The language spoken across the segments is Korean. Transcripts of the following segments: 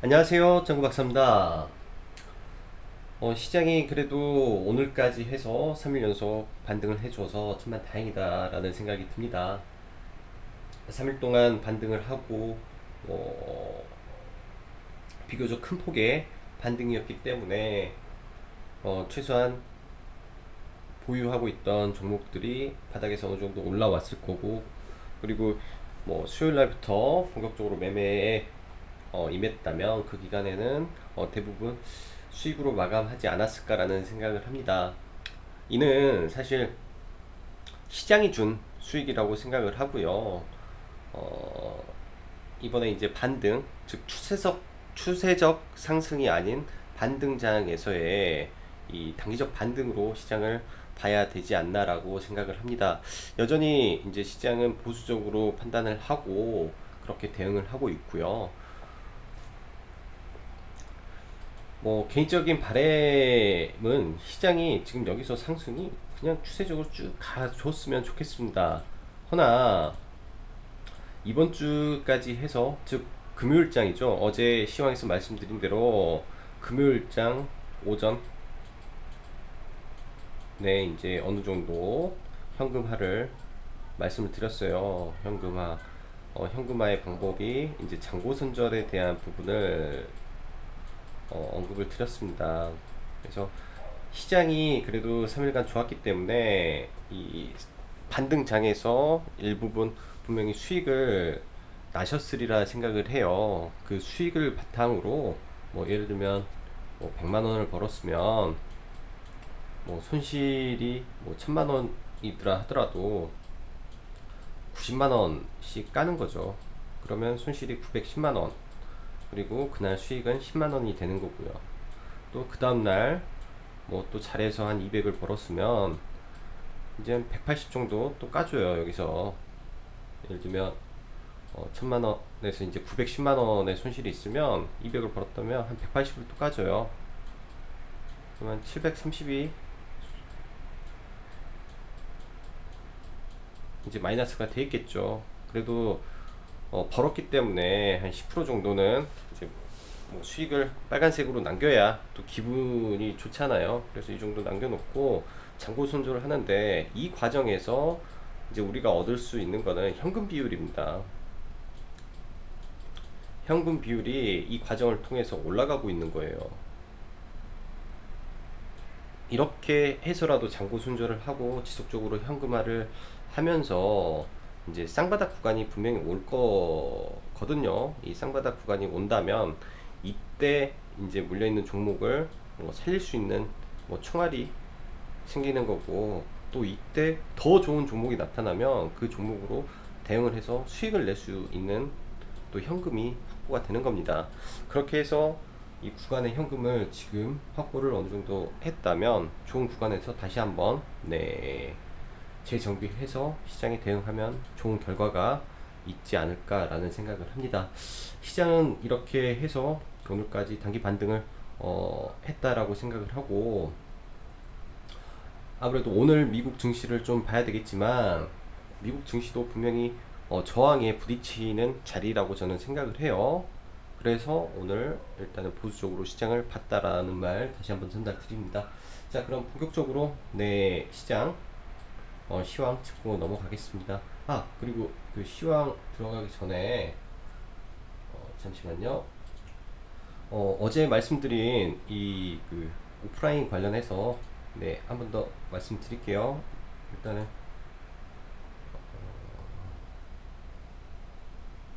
안녕하세요. 정구박사입니다. 시장이 그래도 오늘까지 해서 3일 연속 반등을 해줘서 정말 다행이다 라는 생각이 듭니다. 3일 동안 반등을 하고 비교적 큰 폭의 반등이었기 때문에 최소한 보유하고 있던 종목들이 바닥에서 어느 정도 올라왔을 거고, 그리고 수요일 날부터 본격적으로 매매에 임했다면 그 기간에는 대부분 수익으로 마감하지 않았을까라는 생각을 합니다. 이는 사실 시장이 준 수익이라고 생각을 하고요. 어, 이번에 이제 반등, 즉 추세적 상승이 아닌 반등장에서의 이 단기적 반등으로 시장을 봐야 되지 않나라고 생각을 합니다. 여전히 이제 시장은 보수적으로 판단을 하고 그렇게 대응을 하고 있고요. 개인적인 바램은 시장이 지금 여기서 상승이 그냥 추세적으로 쭉 가줬으면 좋겠습니다. 허나 이번 주까지 해서, 즉 금요일장이죠. 어제 시황에서 말씀드린 대로 금요일장 오전에 이제 어느 정도 현금화를 말씀을 드렸어요. 현금화의 방법이 이제 잔고 손절에 대한 부분을 언급을 드렸습니다. 그래서 시장이 그래도 3일간 좋았기 때문에 이 반등장에서 일부분 분명히 수익을 나셨으리라 생각을 해요. 그 수익을 바탕으로 예를 들면 100만 원을 벌었으면 손실이 1000만 원이더라 하더라도 90만 원씩 까는 거죠. 그러면 손실이 910만 원, 그리고 그날 수익은 10만 원이 되는 거고요. 또 그 다음날 또 잘해서 한 200을 벌었으면 이제 180 정도 또 까줘요. 여기서 예를 들면 1000만 원에서 이제 910만 원의 손실이 있으면 200을 벌었다면 한 180을 또 까줘요. 그러면 730이 이제 마이너스가 돼 있겠죠. 그래도 벌었기 때문에 한 10% 정도는 이제 수익을 빨간색으로 남겨야 또 기분이 좋잖아요. 그래서 이 정도 남겨놓고 잔고 손절을 하는데, 이 과정에서 이제 우리가 얻을 수 있는 거는 현금 비율입니다. 현금 비율이 이 과정을 통해서 올라가고 있는 거예요. 이렇게 해서라도 잔고 손절을 하고 지속적으로 현금화를 하면서 이제 쌍바닥 구간이 분명히 올 거거든요. 이 쌍바닥 구간이 온다면 이때 이제 물려있는 종목을 살릴 수 있는 총알이 생기는 거고, 또 이때 더 좋은 종목이 나타나면 그 종목으로 대응을 해서 수익을 낼 수 있는 또 현금이 확보가 되는 겁니다. 그렇게 해서 이 구간의 현금을 지금 확보를 어느 정도 했다면 좋은 구간에서 다시 한번 재정비해서 시장에 대응하면 좋은 결과가 있지 않을까라는 생각을 합니다. 시장은 이렇게 해서 오늘까지 단기 반등을 했다라고 생각을 하고, 아무래도 오늘 미국 증시를 좀 봐야 되겠지만 미국 증시도 분명히 저항에 부딪히는 자리라고 저는 생각을 해요. 그래서 오늘 일단은 보수적으로 시장을 봤다라는 말 다시 한번 전달 드립니다. 자, 그럼 본격적으로 시장 시황 짚고 넘어가겠습니다. 그리고 그 시황 들어가기 전에 잠시만요. 어제 말씀드린 이 그 오프라인 관련해서 한 번 더 말씀드릴게요. 일단은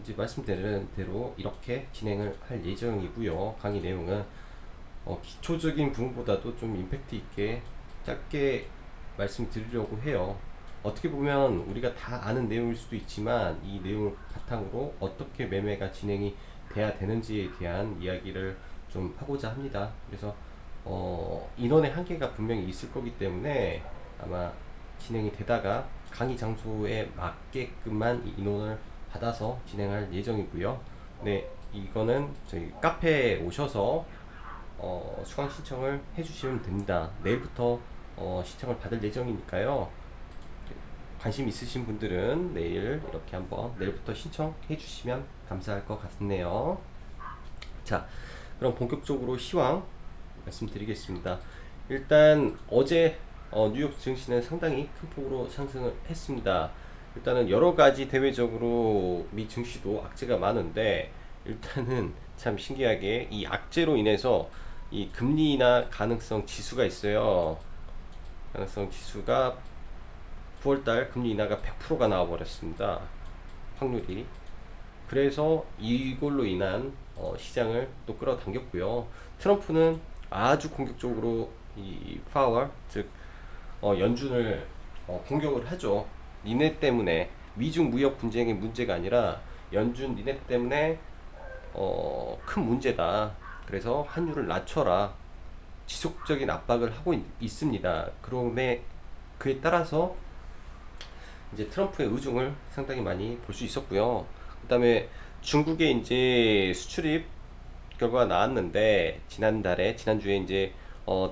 이제 말씀드린 대로 이렇게 진행을 할 예정이고요. 강의 내용은 기초적인 부분보다도 좀 임팩트 있게 짧게 말씀드리려고 해요. 어떻게 보면 우리가 다 아는 내용일 수도 있지만 이 내용을 바탕으로 어떻게 매매가 진행이 돼야 되는지에 대한 이야기를 좀 하고자 합니다. 그래서 인원의 한계가 분명히 있을 거기 때문에 아마 진행이 되다가 강의 장소에 맞게끔만 인원을 받아서 진행할 예정이고요. 이거는 저희 카페에 오셔서 수강 신청을 해주시면 됩니다. 내일부터 신청을 받을 예정이니까요. 관심 있으신 분들은 내일부터 신청해 주시면 감사할 것 같네요. 자, 그럼 본격적으로 시황 말씀드리겠습니다. 일단 어제 뉴욕 증시는 상당히 큰 폭으로 상승을 했습니다. 일단은 여러 가지 대외적으로 미 증시도 악재가 많은데, 일단은 참 신기하게 이 악재로 인해서 이 금리 인하 가능성 지수가 있어요. 가능성 지수가 9월달 금리 인하가 100%가 나와버렸습니다. 확률이. 그래서 이걸로 인한 시장을 또 끌어당겼고요. 트럼프는 아주 공격적으로 이 파월, 즉 연준을 공격을 하죠. 니네 때문에, 미중 무역 분쟁의 문제가 아니라 연준 니네 때문에 큰 문제다. 그래서 환율을 낮춰라. 지속적인 압박을 하고 있습니다. 그럼에 그에 따라서 이제 트럼프의 의중을 상당히 많이 볼 수 있었고요. 그 다음에 중국의 이제 수출입 결과가 나왔는데, 지난주에 이제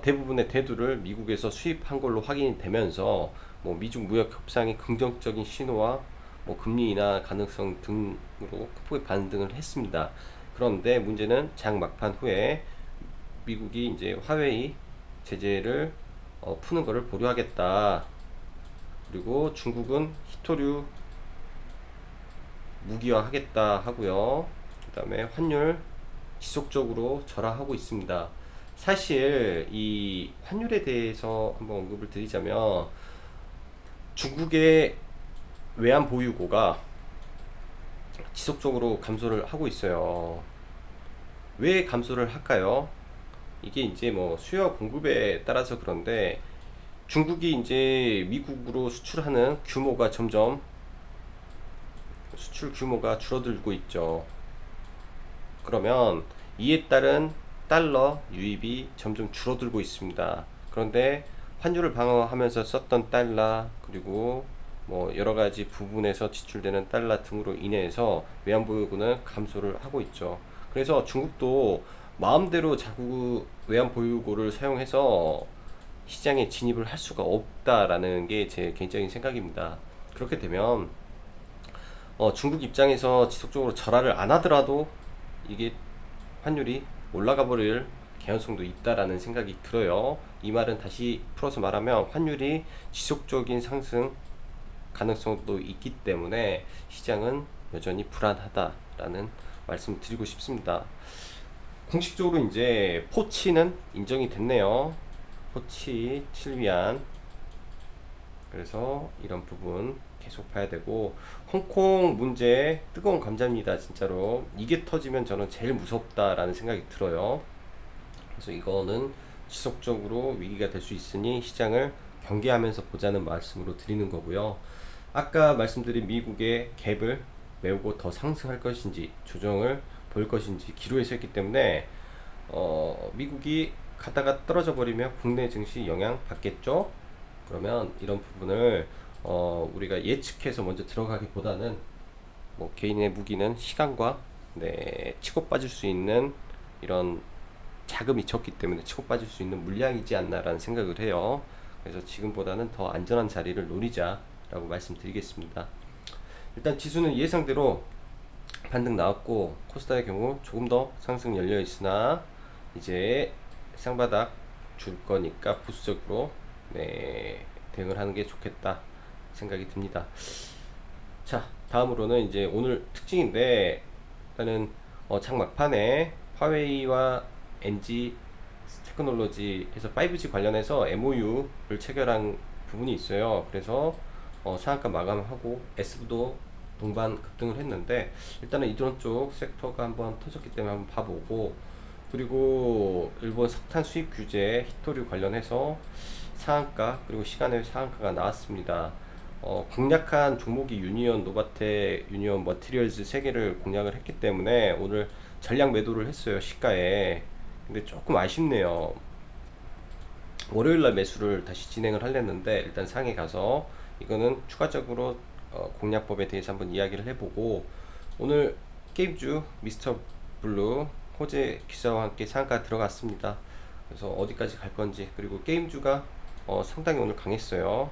대부분의 대두를 미국에서 수입한 걸로 확인이 되면서 뭐 미중 무역 협상이 긍정적인 신호와 뭐 금리 인하 가능성 등으로 크게 반등을 했습니다. 그런데 문제는 장 막판 후에 미국이 이제 화웨이 제재를 푸는 것을 보류하겠다. 그리고 중국은 히토류 무기화하겠다 하고요. 그 다음에 환율 지속적으로 절하하고 있습니다. 사실 이 환율에 대해서 한번 언급을 드리자면, 중국의 외환 보유고가 지속적으로 감소를 하고 있어요. 왜 감소를 할까요? 이게 이제 뭐 수요와 공급에 따라서 그런데, 중국이 이제 미국으로 수출하는 규모가 점점 수출 규모가 줄어들고 있죠. 그러면 이에 따른 달러 유입이 점점 줄어들고 있습니다. 그런데 환율을 방어하면서 썼던 달러, 그리고 뭐 여러 가지 부분에서 지출되는 달러 등으로 인해서 외환보유고는 감소를 하고 있죠. 그래서 중국도 마음대로 자국 외환보유고를 사용해서 시장에 진입을 할 수가 없다라는 게 제 개인적인 생각입니다. 그렇게 되면 중국 입장에서 지속적으로 절하를 안 하더라도 이게 환율이 올라가 버릴 개연성도 있다라는 생각이 들어요. 이 말은 다시 풀어서 말하면, 환율이 지속적인 상승 가능성도 있기 때문에 시장은 여전히 불안하다라는 말씀을 드리고 싶습니다. 공식적으로 이제 포치는 인정이 됐네요. 포치 7위안. 그래서 이런 부분 계속 봐야 되고, 홍콩 문제 뜨거운 감자입니다. 진짜로 이게 터지면 저는 제일 무섭다라는 생각이 들어요. 그래서 이거는 지속적으로 위기가 될 수 있으니 시장을 경계하면서 보자는 말씀으로 드리는 거고요. 아까 말씀드린 미국의 갭을 메우고 더 상승할 것인지 조정을 볼 것인지 기로에 섰기 때문에 미국이 가다가 떨어져 버리면 국내 증시 영향 받겠죠. 그러면 이런 부분을 우리가 예측해서 먼저 들어가기보다는, 뭐 개인의 무기는 시간과 치고 빠질 수 있는 이런 자금이 적기 때문에 치고 빠질 수 있는 물량이지 않나라는 생각을 해요. 그래서 지금보다는 더 안전한 자리를 노리자라고 말씀드리겠습니다. 일단 지수는 예상대로 반등 나왔고, 코스닥의 경우 조금 더 상승 열려 있으나 이제 쌍바닥 줄 거니까 보수적으로 대응을 하는 게 좋겠다 생각이 듭니다. 자, 다음으로는 이제 오늘 특징인데, 일단은 장 막판에 화웨이와 NG 테크놀로지에서 5G 관련해서 MOU를 체결한 부분이 있어요. 그래서 상한가 마감하고 S도 동반 급등을 했는데, 일단은 이런 쪽 섹터가 한번 터졌기 때문에 한번 봐보고, 그리고 일본 석탄 수입 규제 히토류 관련해서 상한가, 그리고 시간의 상한가가 나왔습니다. 공략한 종목이 유니온, 노바테, 유니온 머티리얼즈 3개를 공략을 했기 때문에 오늘 전량 매도를 했어요, 시가에. 근데 조금 아쉽네요. 월요일날 매수를 다시 진행을 하려는데, 일단 상에 가서 이거는 추가적으로 공략법에 대해서 한번 이야기를 해보고, 오늘 게임주 미스터 블루 호재 기사와 함께 상한가 들어갔습니다. 그래서 어디까지 갈 건지, 그리고 게임주가 상당히 오늘 강했어요.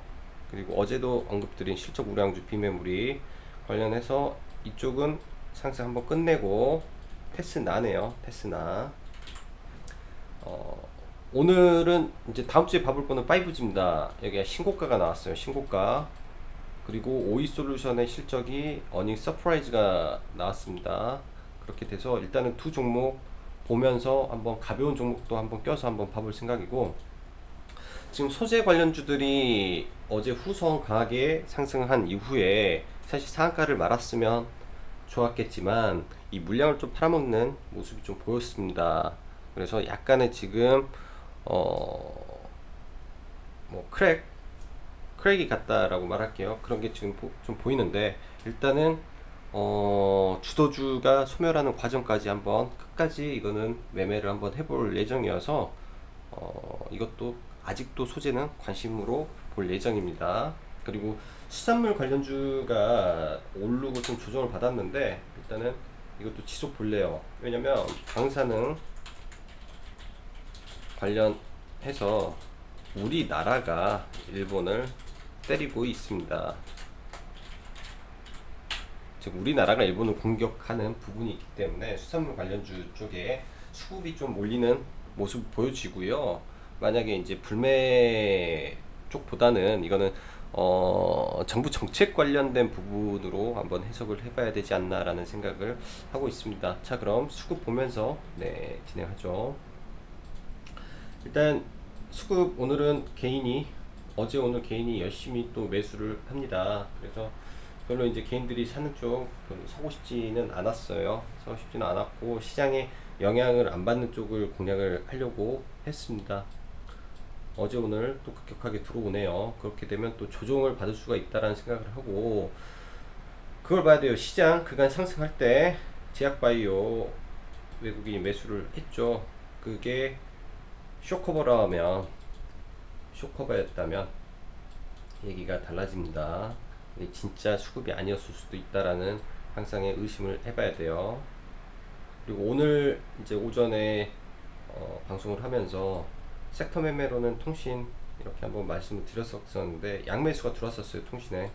그리고 어제도 언급드린 실적 우량주 비메모리 관련해서 이쪽은 상승 한번 끝내고 테스나네요. 테스나. 오늘은 이제 다음 주에 봐볼 거는 5G입니다. 여기가 신고가가 나왔어요. 신고가. 그리고 오이솔루션의 실적이 어닝 서프라이즈가 나왔습니다. 그렇게 돼서 일단은 두 종목 보면서 한번 가벼운 종목도 한번 껴서 한번 봐볼 생각이고, 지금 소재 관련주들이 어제 후성 강하게 상승한 이후에 사실 상한가를 말았으면 좋았겠지만 이 물량을 좀 팔아먹는 모습이 좀 보였습니다. 그래서 약간의 지금 뭐 크랙이 같다라고 말할게요. 그런 게 지금 좀 보이는데, 일단은 주도주가 소멸하는 과정까지 한번 끝까지 이거는 매매를 한번 해볼 예정이어서 이것도 아직도 소재는 관심으로 볼 예정입니다. 그리고 수산물 관련주가 오르고 좀 조정을 받았는데 일단은 이것도 지속 볼래요. 왜냐면 방사능 관련해서 우리나라가 일본을 때리고 있습니다. 즉 우리나라가 일본을 공격하는 부분이 있기 때문에 수산물 관련주 쪽에 수급이 좀 몰리는 모습 보여지고요. 만약에 이제 불매 쪽보다는 이거는 정부 정책 관련된 부분으로 한번 해석을 해봐야 되지 않나라는 생각을 하고 있습니다. 자, 그럼 수급 보면서 진행하죠. 일단 수급 오늘은 어제 오늘 개인이 열심히 또 매수를 합니다. 그래서 별로 이제 개인들이 사는 쪽 별로 사고 싶지는 않았어요. 사고 싶지는 않았고 시장에 영향을 안 받는 쪽을 공략을 하려고 했습니다. 어제 오늘 또 급격하게 들어오네요. 그렇게 되면 또 조정을 받을 수가 있다라는 생각을 하고, 그걸 봐야 돼요. 시장 그간 상승할 때 제약바이오 외국인이 매수를 했죠. 그게 쇼커버였다면 얘기가 달라집니다. 진짜 수급이 아니었을 수도 있다라는 항상의 의심을 해봐야 돼요. 그리고 오늘 이제 오전에 방송을 하면서 섹터 매매로는 통신 이렇게 한번 말씀을 드렸었는데 양매수가 들어왔었어요, 통신에.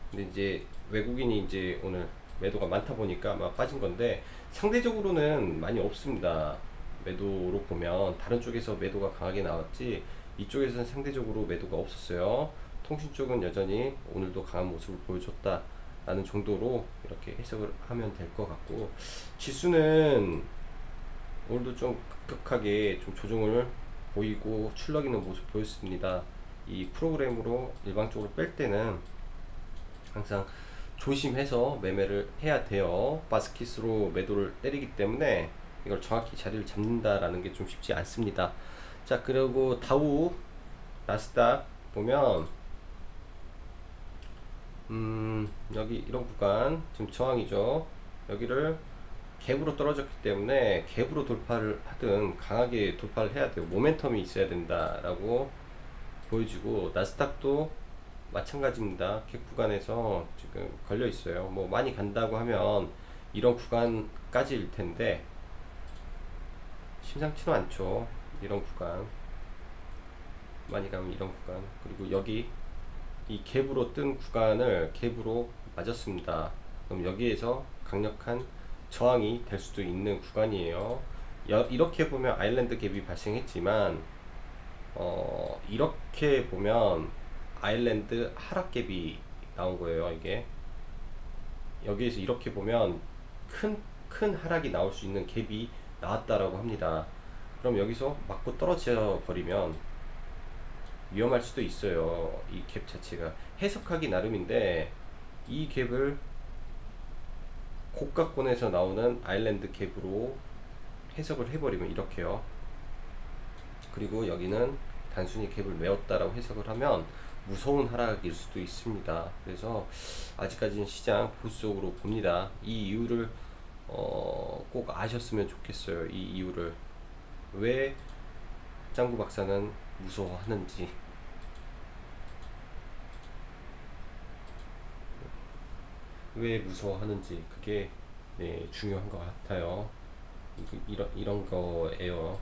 근데 이제 외국인이 이제 오늘 매도가 많다 보니까 아마 빠진 건데, 상대적으로는 많이 없습니다. 매도로 보면 다른 쪽에서 매도가 강하게 나왔지 이쪽에서는 상대적으로 매도가 없었어요. 통신 쪽은 여전히 오늘도 강한 모습을 보여줬다 라는 정도로 이렇게 해석을 하면 될 것 같고, 지수는 오늘도 좀 급격하게 좀 조정을 보이고 출렁이는 모습 보였습니다. 이 프로그램으로 일방적으로 뺄 때는 항상 조심해서 매매를 해야 돼요. 바스킷으로 매도를 때리기 때문에 이걸 정확히 자리를 잡는다라는 게 좀 쉽지 않습니다. 자, 그리고 다우 나스닥 보면 여기 이런 구간 지금 저항이죠. 여기를 갭으로 떨어졌기 때문에 갭으로 돌파를 하든 강하게 돌파를 해야 돼요. 모멘텀이 있어야 된다라고 보여지고, 나스닥도 마찬가지입니다. 갭 구간에서 지금 걸려 있어요. 뭐 많이 간다고 하면 이런 구간까지일 텐데 심상치는 않죠. 이런 구간 많이 가면 이런 구간, 그리고 여기 이 갭으로 뜬 구간을 갭으로 맞았습니다. 그럼 여기에서 강력한 저항이 될 수도 있는 구간이에요. 이렇게 보면 아일랜드 갭이 발생했지만 이렇게 보면 아일랜드 하락 갭이 나온 거예요. 이게 여기에서 이렇게 보면 큰 하락이 나올 수 있는 갭이 나왔다라고 합니다. 그럼 여기서 맞고 떨어져 버리면 위험할 수도 있어요. 이 갭 자체가 해석하기 나름인데, 이 갭을 고가권에서 나오는 아일랜드 갭으로 해석을 해버리면 이렇게요. 그리고 여기는 단순히 갭을 메웠다라고 해석을 하면 무서운 하락일 수도 있습니다. 그래서 아직까지는 시장 보수적으로 봅니다. 이 이유를 꼭 아셨으면 좋겠어요. 이 이유를 왜 짱구 박사는 무서워하는지. 왜 무서워하는지 그게 중요한 것 같아요. 이런 거예요.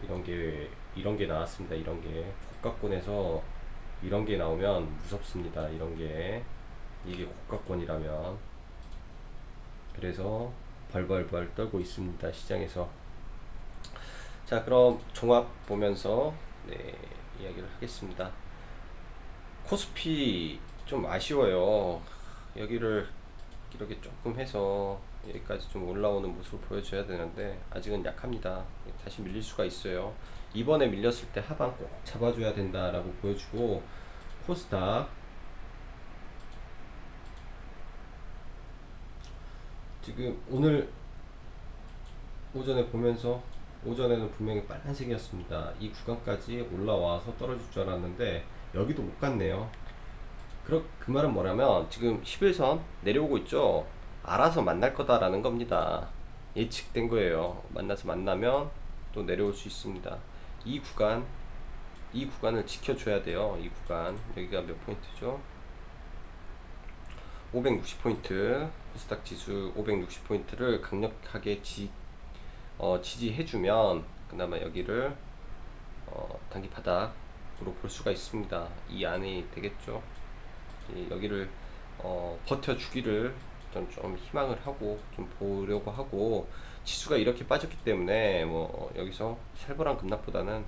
이런 게 나왔습니다. 이런 게 고가권에서 이런 게 나오면 무섭습니다. 이게 고가권이라면. 그래서 벌벌벌 떨고 있습니다, 시장에서. 자, 그럼 종합 보면서 이야기를 하겠습니다. 코스피 좀 아쉬워요. 여기를 이렇게 조금 해서 여기까지 좀 올라오는 모습을 보여줘야 되는데 아직은 약합니다. 다시 밀릴 수가 있어요. 이번에 밀렸을 때 하방 꼭 잡아줘야 된다라고 보여주고, 코스닥 지금 오늘 오전에 보면서, 오전에는 분명히 빨간색이었습니다. 이 구간까지 올라와서 떨어질 줄 알았는데 여기도 못 갔네요. 그 말은 뭐냐면 지금 11선 내려오고 있죠. 알아서 만날 거다라는 겁니다. 예측된 거예요. 만나면 또 내려올 수 있습니다. 이 구간을 지켜줘야 돼요. 이 구간, 여기가 몇 포인트죠? 560포인트, 코스닥 지수 560포인트를 강력하게 지지해주면 그나마 여기를 단기 바닥으로 볼 수가 있습니다. 이 안이 되겠죠. 여기를 버텨주기를 좀 희망을 하고 좀 보려고 하고, 지수가 이렇게 빠졌기 때문에 뭐 여기서 살벌한 급락보다는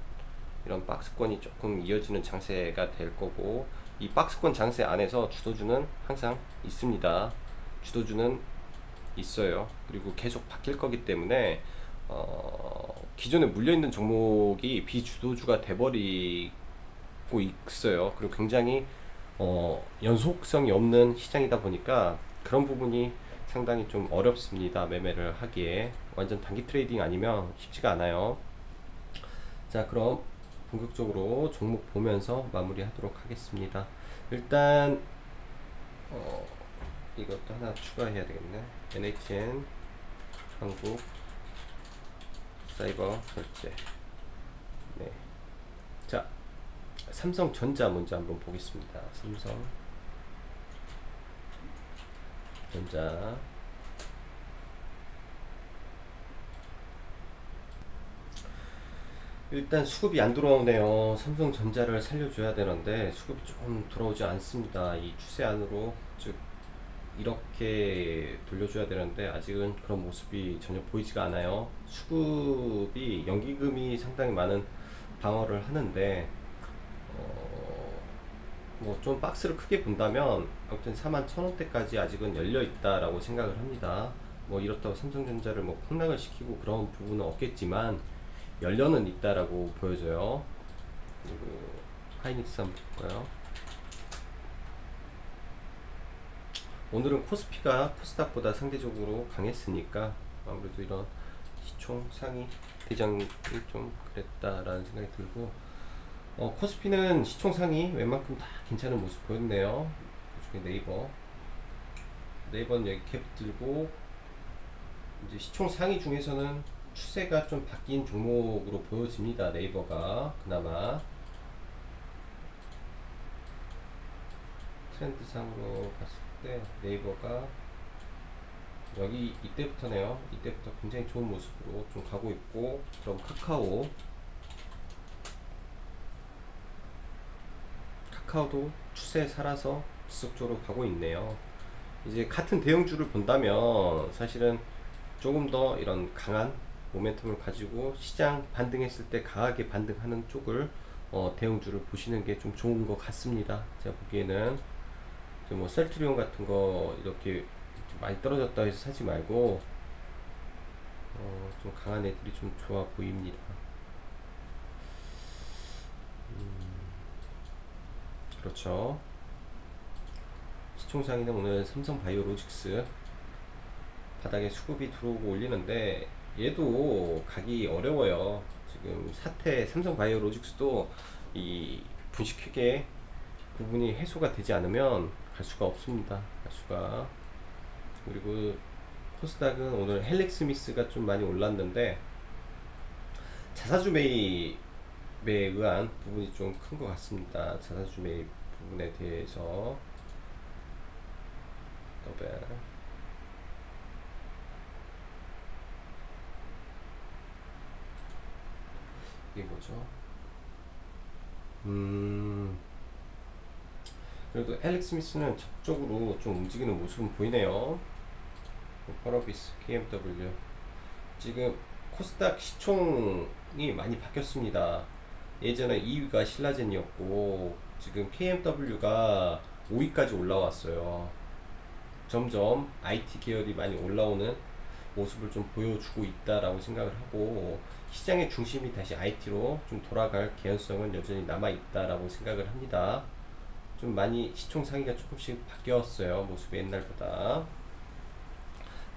이런 박스권이 조금 이어지는 장세가 될 거고, 이 박스권 장세 안에서 주도주는 항상 있습니다. 주도주는 있어요. 그리고 계속 바뀔 거기 때문에 기존에 물려있는 종목이 비주도주가 돼버리고 있어요. 그리고 굉장히 연속성이 없는 시장이다 보니까 그런 부분이 상당히 좀 어렵습니다. 매매를 하기에 완전 단기 트레이딩 아니면 쉽지가 않아요. 자, 그럼 본격적으로 종목 보면서 마무리 하도록 하겠습니다. 일단 이것도 하나 추가해야 되겠네. NHN 한국 사이버 결제. 네. 자, 삼성전자 먼저 한번 보겠습니다. 삼성전자 일단 수급이 안 들어오네요. 삼성전자를 살려줘야 되는데 수급이 좀 들어오지 않습니다. 이 추세 안으로, 즉 이렇게 돌려줘야 되는데 아직은 그런 모습이 전혀 보이지가 않아요. 수급이, 연기금이 상당히 많은 방어를 하는데 뭐 좀 박스를 크게 본다면 아무튼 41,000원대까지 아직은 열려 있다라고 생각을 합니다. 뭐 이렇다고 삼성전자를 뭐 폭락을 시키고 그런 부분은 없겠지만 열려는 있다라고 보여져요. 그리고 하이닉스 한번 볼까요? 오늘은 코스피가 코스닥보다 상대적으로 강했으니까 아무래도 이런 시총 상위 대장이 좀 그랬다라는 생각이 들고, 코스피는 시총 상위 웬만큼 다 괜찮은 모습 보였네요. 그중에 네이버는 여기 캡 들고, 이제 시총 상위 중에서는 추세가 좀 바뀐 종목으로 보여집니다. 네이버가 그나마 트렌드상으로 봤을 때 네이버가 여기 이때부터네요. 이때부터 굉장히 좋은 모습으로 좀 가고 있고, 그럼 카카오도 추세에 살아서 지속적으로 가고 있네요. 이제 같은 대형주를 본다면 사실은 조금 더 이런 강한 모멘텀을 가지고 시장 반등했을 때 강하게 반등하는 쪽을 대형주를 보시는 게 좀 좋은 것 같습니다. 제가 보기에는 뭐 셀트리온 같은 거 이렇게 많이 떨어졌다 해서 사지 말고 좀 강한 애들이 좀 좋아 보입니다. 그렇죠. 시총상위는 오늘 삼성바이오로직스 바닥에 수급이 들어오고 올리는데 얘도 가기 어려워요. 지금 삼성바이오로직스도 이 분식회계 부분이 해소가 되지 않으면 갈 수가 없습니다. 그리고 코스닥은 오늘 헬릭스미스가 좀 많이 올랐는데 자사주 매입에 의한 부분이 좀 큰 것 같습니다. 자사주 매입 부분에 대해서 이게 뭐죠? 그래도 앨릭 스미스는 적극적으로 좀 움직이는 모습은 보이네요. 펄어비스, KMW. 지금 코스닥 시총이 많이 바뀌었습니다. 예전에 2위가 신라젠이었고 지금 KMW가 5위까지 올라왔어요. 점점 IT 계열이 많이 올라오는 모습을 좀 보여주고 있다라고 생각을 하고, 시장의 중심이 다시 IT로 좀 돌아갈 개연성은 여전히 남아 있다라고 생각을 합니다. 좀 많이 시총 상위가 조금씩 바뀌었어요, 모습이 옛날보다.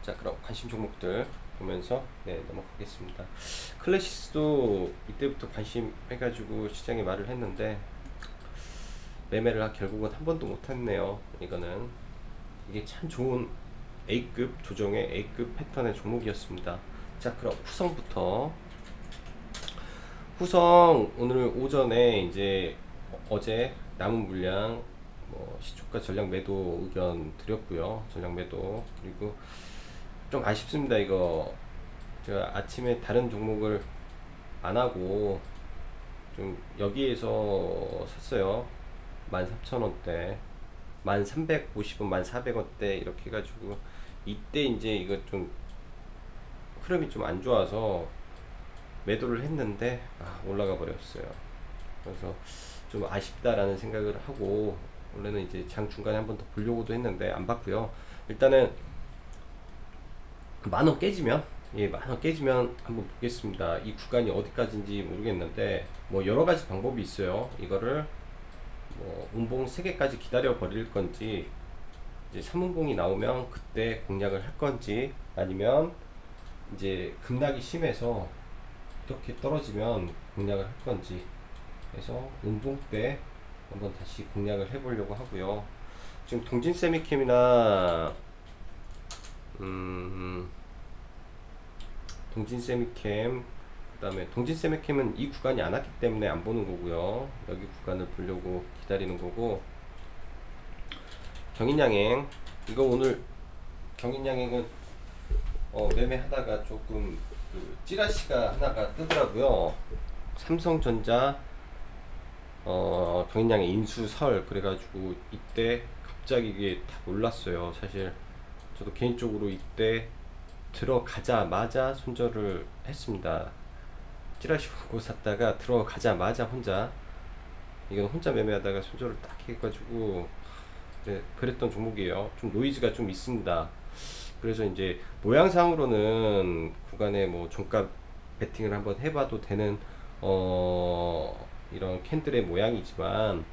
자, 그럼 관심 종목들 보면서 넘어가겠습니다. 클래시스도 이때부터 관심 해가지고 시장에 말을 했는데 매매를 결국은 한 번도 못했네요. 이거는 이게 참 좋은 A급 조정의 A급 패턴의 종목이었습니다. 자, 그럼 후성부터. 후성 오늘 오전에 이제 어제 남은 물량 시초가 전략 매도 의견 드렸고요. 전략 매도. 그리고 좀 아쉽습니다. 이거 제가 아침에 다른 종목을 안 하고 좀 여기에서 샀어요. 13,000원대, 1350원, 1400원대 이렇게 해가지고 이때 이제 이거 좀 흐름이 좀 안 좋아서 매도를 했는데 올라가 버렸어요. 그래서 좀 아쉽다라는 생각을 하고 원래는 이제 장 중간에 한 번 더 보려고도 했는데 안 봤고요. 일단은 만원 깨지면, 만원 깨지면 한번 보겠습니다. 이 구간이 어디까지인지 모르겠는데 뭐 여러 가지 방법이 있어요. 이거를 뭐 운봉 3개까지 기다려 버릴 건지, 이제 3운봉이 나오면 그때 공략을 할 건지, 아니면 이제 급락이 심해서 이렇게 떨어지면 공략을 할 건지 해서 운봉 때 한번 다시 공략을 해보려고 하고요. 지금 동진 세미캠이나 동진 세미캠, 그 다음에 동진 세미캠은 이 구간이 안 왔기 때문에 안 보는 거고요. 여기 구간을 보려고 기다리는 거고, 경인양행, 이거 오늘 경인양행은 매매하다가 조금 찌라시가 하나가 뜨더라고요. 삼성전자 경인양행 인수설 그래가지고 이때 갑자기 이게 다 놀랐어요. 사실 저도 개인적으로 이때 들어가자마자 손절을 했습니다. 찌라시 보고 샀다가 들어가자마자 이건 혼자 매매하다가 손절을 딱 해가지고 그랬던 종목이에요. 좀 노이즈가 좀 있습니다. 그래서 이제 모양상으로는 구간에 뭐 종가 베팅을 한번 해봐도 되는 이런 캔들의 모양이지만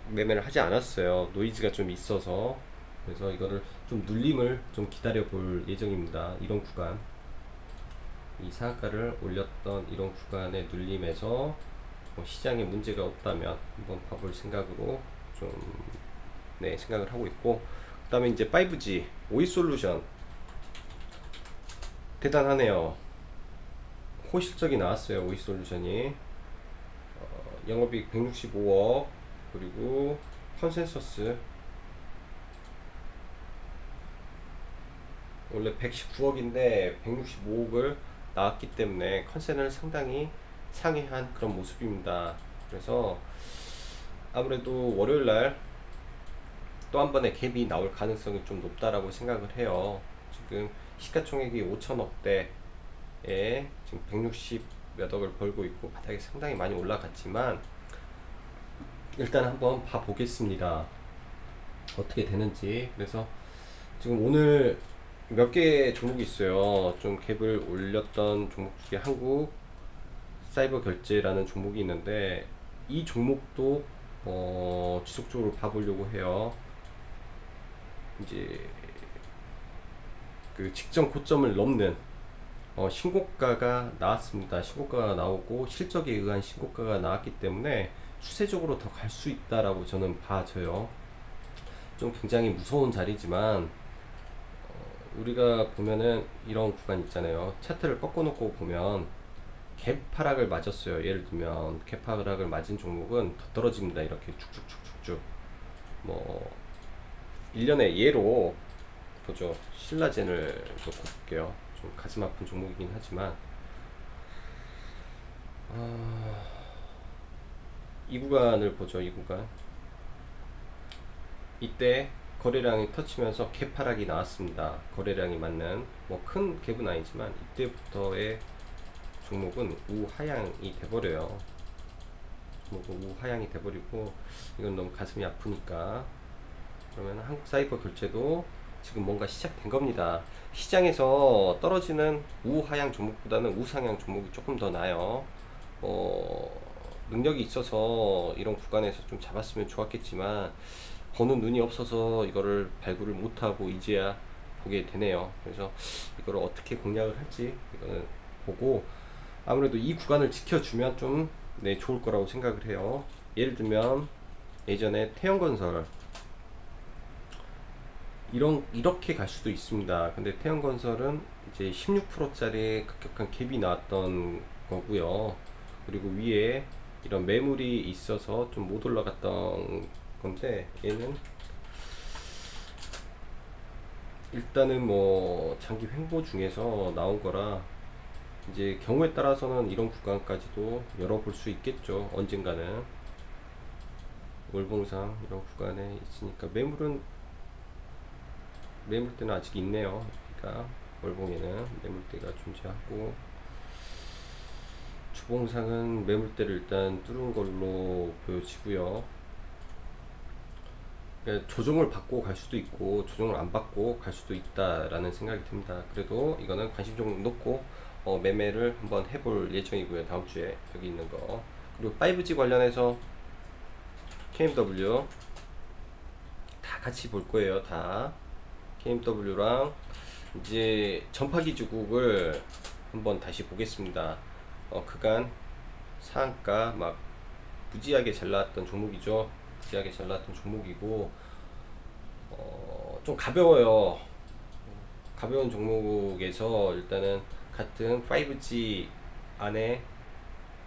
매매를 하지 않았어요. 노이즈가 좀 있어서. 그래서 이거를 좀 눌림을 좀 기다려 볼 예정입니다. 이런 구간, 이 상한가를 올렸던 이런 구간의 눌림에서 뭐 시장에 문제가 없다면 한번 봐볼 생각으로 좀 생각을 하고 있고, 그 다음에 이제 5G 오이솔루션 대단하네요. 호실적이 나왔어요. 오이솔루션이 영업이익 165억, 그리고 컨센서스 원래 119억인데 165억을 나왔기 때문에 컨센을 상당히 상회한 그런 모습입니다. 그래서 아무래도 월요일날 또 한 번의 갭이 나올 가능성이 좀 높다라고 생각을 해요. 지금 시가총액이 5천억대에 지금 160 몇 억을 벌고 있고 바닥에 상당히 많이 올라갔지만 일단 한번 봐보겠습니다. 어떻게 되는지. 그래서 지금 오늘 몇 개 종목이 있어요. 좀 갭을 올렸던 종목 중에 한국 사이버 결제라는 종목이 있는데 이 종목도 지속적으로 봐보려고 해요. 이제 그 직전 고점을 넘는 신고가가 나왔습니다. 신고가가 나오고 실적에 의한 신고가가 나왔기 때문에 추세적으로 더 갈 수 있다라고 저는 봐져요. 좀 굉장히 무서운 자리지만 우리가 보면은 이런 구간 있잖아요. 차트를 꺾어 놓고 보면 갭 하락을 맞았어요. 예를 들면 갭 하락을 맞은 종목은 더 떨어집니다. 이렇게 쭉쭉쭉쭉쭉. 뭐 1년의 예로 보죠. 신라젠을 놓고 볼게요. 좀 가슴 아픈 종목이긴 하지만 이 구간을 보죠. 이 구간 이때 거래량이 터치면서 개파락이 나왔습니다. 거래량이 맞는 뭐 큰 갭은 아니지만 이때부터의 종목은 우하향이 돼버려요. 종목은 우하향이 돼버리고 이건 너무 가슴이 아프니까, 그러면 한국사이버 결제도 지금 뭔가 시작된 겁니다. 시장에서 떨어지는 우하향 종목보다는 우상향 종목이 조금 더 나아요. 능력이 있어서 이런 구간에서 좀 잡았으면 좋았겠지만 보는 눈이 없어서 이거를 발굴을 못하고 이제야 보게 되네요. 그래서 이거를 어떻게 공략을 할지 이거는 보고, 아무래도 이 구간을 지켜주면 좀 좋을 거라고 생각을 해요. 예를 들면 예전에 태영건설 이렇게 갈 수도 있습니다. 근데 태영건설은 이제 16%짜리 급격한 갭이 나왔던 거고요. 그리고 위에 이런 매물이 있어서 좀 못 올라갔던 건데, 얘는 일단은 뭐 장기 횡보 중에서 나온 거라 이제 경우에 따라서는 이런 구간까지도 열어볼 수 있겠죠. 언젠가는 월봉상 이런 구간에 있으니까 매물대는 아직 있네요. 그러니까 월봉에는 매물대가 존재하고, 주봉상은 매물대를 일단 뚫은 걸로 보여지고요. 그러니까 조정을 받고 갈 수도 있고 조정을 안 받고 갈 수도 있다라는 생각이 듭니다. 그래도 이거는 관심 좀 놓고 매매를 한번 해볼 예정이고요. 다음 주에 여기 있는 거. 그리고 5G 관련해서 KMW 다 같이 볼 거예요. 다 KMW랑 이제 전파기주국을 한번 다시 보겠습니다. 그간 상한가 막 무지하게 잘 나왔던 종목이죠. 무지하게 잘 나왔던 종목이고, 좀 가벼워요. 가벼운 종목에서 일단은 같은 5G 안에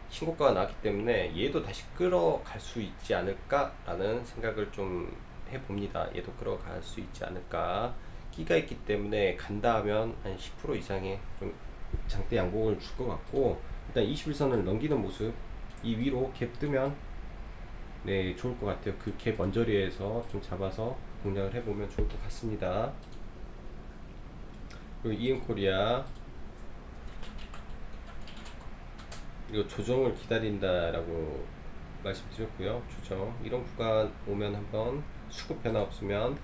신고가가 나왔기 때문에 얘도 다시 끌어갈 수 있지 않을까 라는 생각을 좀 해봅니다. 얘도 끌어갈 수 있지 않을까. 끼가 있기 때문에 간다 하면 한 10% 이상의 좀 장대 양봉을 줄 것 같고, 일단 21선을 넘기는 모습, 이 위로 갭 뜨면 좋을 것 같아요. 그 갭 언저리에서 좀 잡아서 공략을 해보면 좋을 것 같습니다. 그리고 EM코리아, 이거 조정을 기다린다라고 말씀드렸고요. 조정 이런 구간 오면 한번 수급 변화 없으면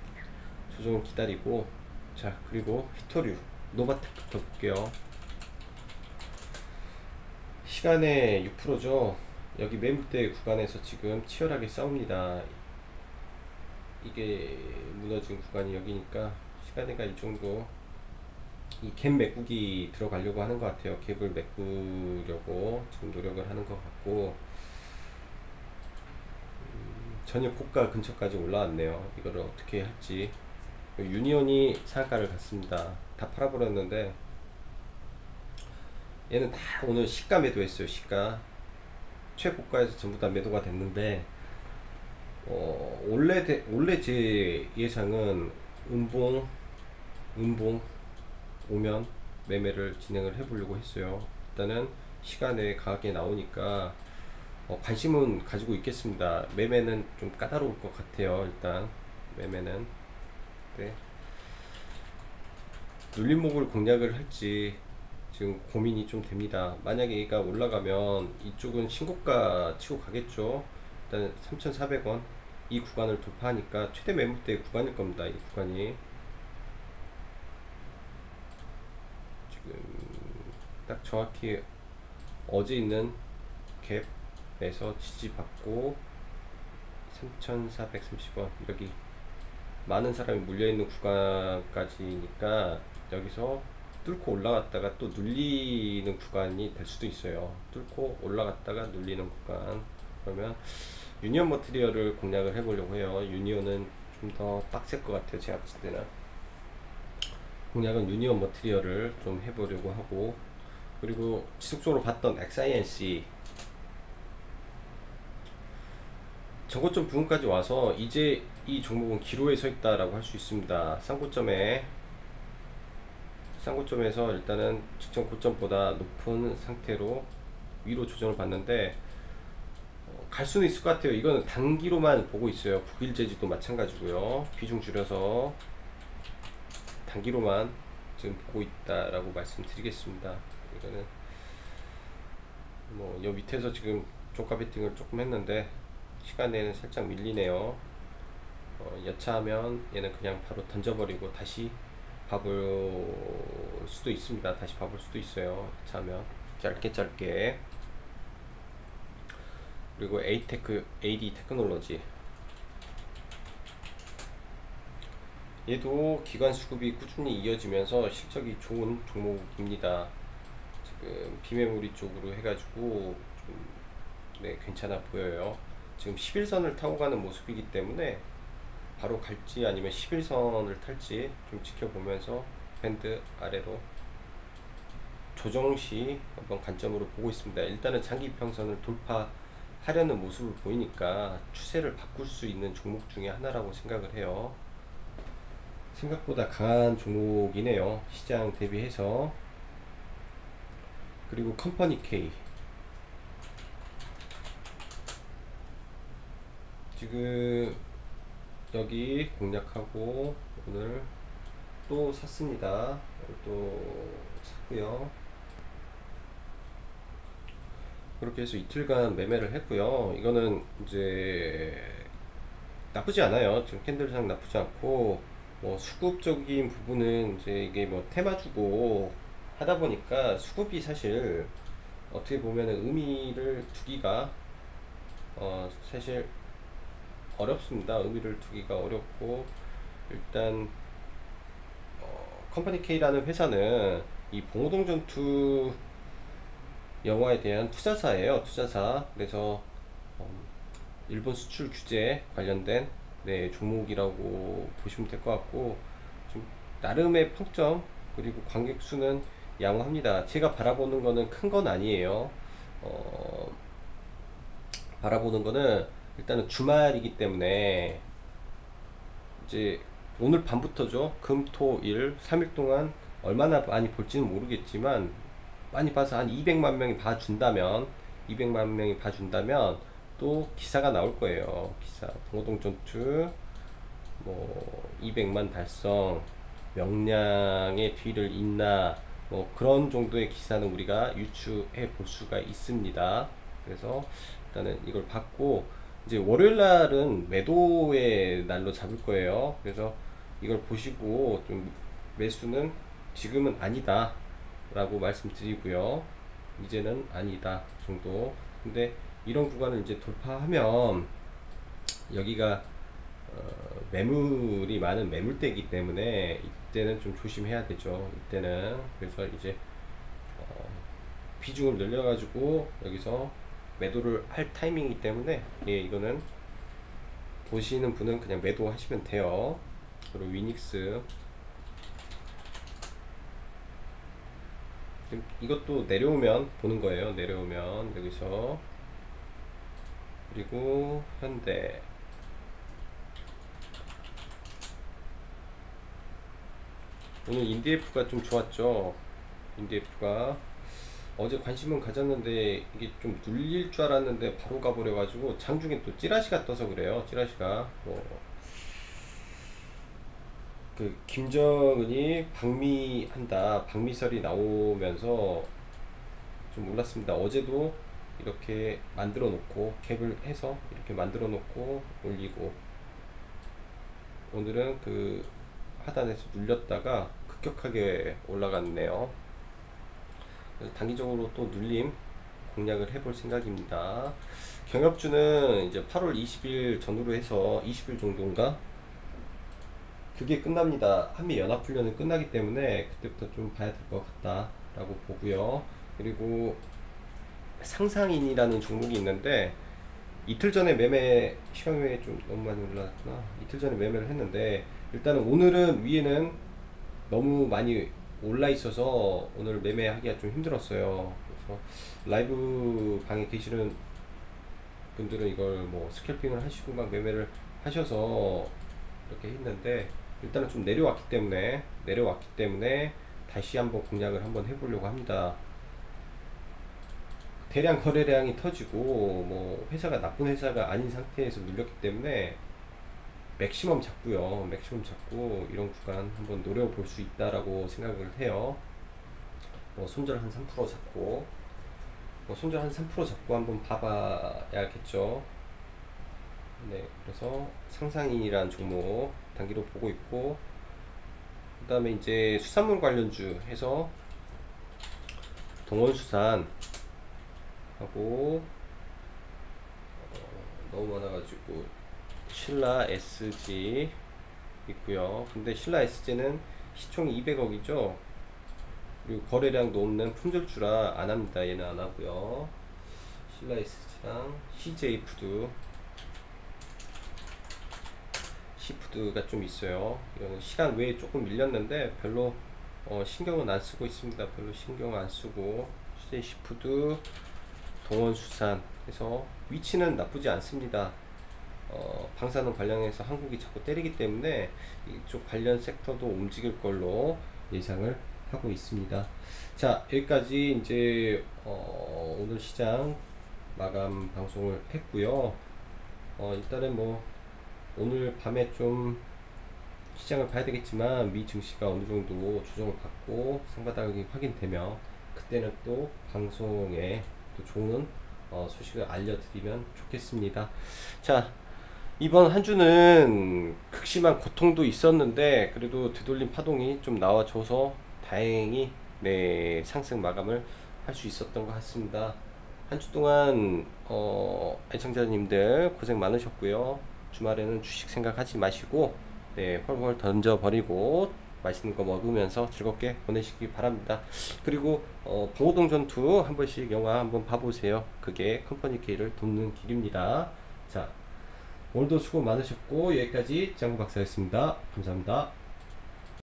조정을 기다리고, 자 그리고 히토류 노바텍부터 볼게요. 시간에 6%죠. 여기 매물대 구간에서 지금 치열하게 싸웁니다. 이게 무너진 구간이 여기니까 시간에가 이 정도, 이 갭 메꾸기 들어가려고 하는 것 같아요. 갭을 메꾸려고 지금 노력을 하는 것 같고, 전일 고가 근처까지 올라왔네요. 이거를 어떻게 할지. 유니온이 상한가를 갔습니다. 다 팔아버렸는데 얘는 다 오늘 시가 매도했어요. 시가 최고가에서 전부 다 매도가 됐는데, 원래 제 예상은 음봉 오면 매매를 진행을 해보려고 했어요. 일단은 시간에 강하게 나오니까 관심은 가지고 있겠습니다. 매매는 좀 까다로울 것 같아요. 일단 매매는 눌림목을 공략을 할지 지금 고민이 좀 됩니다. 만약에 얘가 올라가면 이쪽은 신고가 치고 가겠죠. 일단 3,400원 이 구간을 돌파하니까 최대 매물대 구간일 겁니다. 이 구간이 지금 딱 정확히 어제 있는 갭에서 지지받고 3,430원, 여기 많은 사람이 물려있는 구간까지니까 여기서 뚫고 올라갔다가 또 눌리는 구간이 될 수도 있어요. 뚫고 올라갔다가 눌리는 구간. 그러면 유니온 머티리얼을 공략을 해보려고 해요. 유니온은 좀 더 빡셀 것 같아요. 제가 봤을 때는 공략은 유니온 머티리얼을 좀 해보려고 하고, 그리고 지속적으로 봤던 XINC 저고점 부근까지 와서 이제 이 종목은 기로에 서 있다라고 할 수 있습니다. 쌍고점에서 일단은 직전 고점보다 높은 상태로 위로 조정을 받는데, 갈 수는 있을 것 같아요. 이거는 단기로만 보고 있어요. 북일제지도 마찬가지고요. 비중 줄여서 단기로만 지금 보고 있다라고 말씀드리겠습니다. 이거는 뭐 여 밑에서 지금 종가 베팅을 조금 했는데 시간에는 살짝 밀리네요. 여차하면 얘는 그냥 바로 던져버리고 다시 봐볼 수도 있습니다. 다시 봐볼 수도 있어요. 여차하면 짧게. 그리고 AD 테크놀로지, 얘도 기관 수급이 꾸준히 이어지면서 실적이 좋은 종목입니다. 지금 비메모리 쪽으로 해가지고 좀, 네, 괜찮아 보여요. 지금 11선을 타고 가는 모습이기 때문에 바로 갈지 아니면 11선을 탈지 좀 지켜보면서 밴드 아래로 조정시 한번 관점으로 보고 있습니다. 일단은 장기 평선을 돌파하려는 모습을 보이니까 추세를 바꿀 수 있는 종목 중에 하나라고 생각을 해요. 생각보다 강한 종목이네요, 시장 대비해서. 그리고 컴퍼니 K, 지금 여기 공략하고 오늘 또 샀습니다. 또 샀고요. 그렇게 해서 이틀간 매매를 했고요. 이거는 이제 나쁘지 않아요. 지금 캔들상 나쁘지 않고, 뭐 수급적인 부분은 이제 이게 뭐 테마주고 하다 보니까 수급이 사실 어떻게 보면은 의미를 두기가 사실 어렵습니다. 의미를 두기가 어렵고, 일단 컴퍼니 K라는 회사는 이 봉오동 전투 영화에 대한 투자사예요. 투자사. 그래서 일본 수출 규제 관련된, 네, 종목이라고 보시면 될 것 같고, 좀 나름의 평점 그리고 관객 수는 양호합니다. 제가 바라보는 거는 큰 건 아니에요. 바라보는 거는 일단은 주말이기 때문에 이제 오늘 밤부터죠. 금, 토, 일 3일 동안 얼마나 많이 볼지는 모르겠지만 많이 봐서 한 200만 명이 봐준다면, 또 기사가 나올 거예요. 기사 봉오동 전투 뭐 200만 달성, 명량의 뒤를 잇나, 뭐 그런 정도의 기사는 우리가 유추해 볼 수가 있습니다. 그래서 일단은 이걸 받고 이제 월요일 날은 매도의 날로 잡을 거예요. 그래서 이걸 보시고 좀 매수는 지금은 아니다 라고 말씀드리고요. 이제는 아니다 정도. 근데 이런 구간을 이제 돌파하면 여기가 매물이 많은 매물대이기 때문에 이때는 좀 조심해야 되죠. 이때는. 그래서 이제 비중을 늘려가지고 여기서 매도를 할 타이밍이기 때문에, 예, 이거는 보시는 분은 그냥 매도하시면 돼요. 그리고 위닉스, 이것도 내려오면 보는 거예요. 내려오면 여기서. 그리고 현대, 오늘 인디에프가 좀 좋았죠. 인디에프가 어제 관심은 가졌는데 이게 좀 눌릴 줄 알았는데 바로 가버려 가지고, 장중에 또 찌라시가 떠서 그래요. 찌라시가 뭐 그 김정은이 방미한다, 방미설이 나오면서 좀 몰랐습니다. 어제도 이렇게 만들어 놓고 갭을 해서 이렇게 만들어 놓고 올리고, 오늘은 그 하단에서 눌렸다가 급격하게 올라갔네요. 그래서 단기적으로 또 눌림 공략을 해볼 생각입니다. 경협주는 이제 8월 20일 전후로 해서 20일 정도인가 그게 끝납니다. 한미연합훈련이 끝나기 때문에 그때부터 좀 봐야 될 것 같다 라고 보고요. 그리고 상상인이라는 종목이 있는데, 이틀 전에 매매, 시간 외에 좀 너무 많이 올라갔구나. 이틀 전에 매매를 했는데, 일단은 오늘은 위에는 너무 많이 올라 있어서 오늘 매매하기가 좀 힘들었어요. 그래서 라이브 방에 계시는 분들은 이걸 뭐 스캘핑을 하시고 막 매매를 하셔서 이렇게 했는데, 일단은 좀 내려왔기 때문에 다시 한번 공략을 한번 해보려고 합니다. 대량 거래량이 터지고 뭐 회사가 나쁜 회사가 아닌 상태에서 눌렸기 때문에 맥시멈 잡고요. 맥시멈 잡고 이런 구간 한번 노려볼 수 있다라고 생각을 해요. 뭐 손절 한 3% 잡고 뭐 손절 한 3% 잡고 한번 봐봐야겠죠. 네, 그래서 상상인이라는 종목 단기로 보고 있고, 그 다음에 이제 수산물 관련주 해서 동원수산 하고 너무 많아가지고 신라 SG 있고요. 근데 신라 SG는 시총이 200억이죠. 그리고 거래량도 없는 품절주라 안 합니다. 얘는 안 하고요. 신라 SG랑 CJ푸드, C푸드가 좀 있어요. 이거는 시간 외에 조금 밀렸는데 별로 신경은 안 쓰고 있습니다. 별로 신경 안 쓰고 CJ푸드, 동원수산 해서 위치는 나쁘지 않습니다. 방사능 관련해서 한국이 자꾸 때리기 때문에 이쪽 관련 섹터도 움직일 걸로 예상을 하고 있습니다. 자, 여기까지 이제 오늘 시장 마감 방송을 했고요. 일단은 뭐 오늘 밤에 좀 시장을 봐야 되겠지만 미 증시가 어느 정도 조정을 받고 상바닥이 확인되면 그때는 또 방송에 또 좋은 소식을 알려드리면 좋겠습니다. 자, 이번 한 주는 극심한 고통도 있었는데 그래도 되돌림 파동이 좀 나와줘서 다행히 네, 상승 마감을 할 수 있었던 것 같습니다. 한 주 동안 애청자님들 고생 많으셨고요. 주말에는 주식 생각하지 마시고 네, 펄펄 던져버리고 맛있는 거 먹으면서 즐겁게 보내시기 바랍니다. 그리고 봉오동 전투 한 번씩 영화 한번 봐보세요. 그게 컴퍼니 K를 돕는 길입니다. 자, 오늘도 수고 많으셨고 여기까지 장구 박사였습니다. 감사합니다.